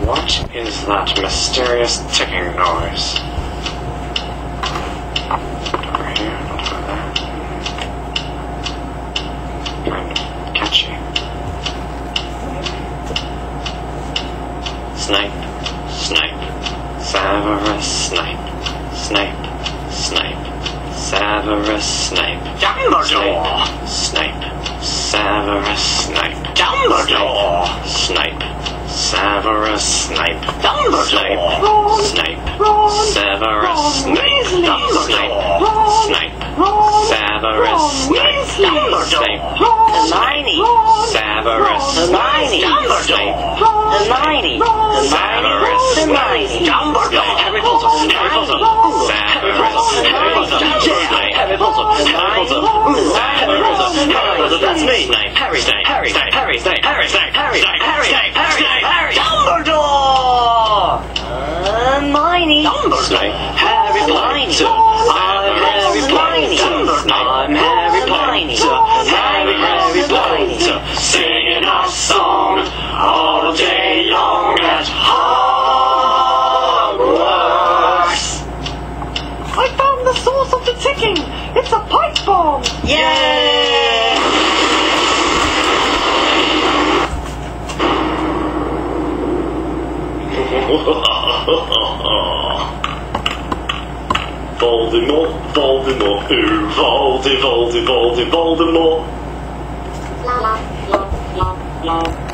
What is that mysterious ticking noise? Over here, not over there. Kind of catchy. Snape, Snape, Severus Snape, Snape, Snape, Severus Snape, Dumbledore! Snape, Severus Snape, Dumbledore! Snape, Severus Snape, Dumbledore! Snape, Severus Snape, Snape, Snape, Severus Snape, Snape, Hermione! Severus Hermione! Snape, Hermione! Severus Hermione! Dumbledore! Harry Potter! Harry Potter! Severus Harry Potter! Harry Potter! That's me! Harry! Harry! Harry! Harry! Harry! Harry! Dumbledore! Hermione! Snape, Harry Potter! I'm Harry Potter! I'm Harry Potter! Harry Potter! singing our song all day long at Hogwarts. I found the source of the ticking! It's a pipe bomb! Yay! Voldemort, Voldemort, ooh, Voldemort. La la la la la.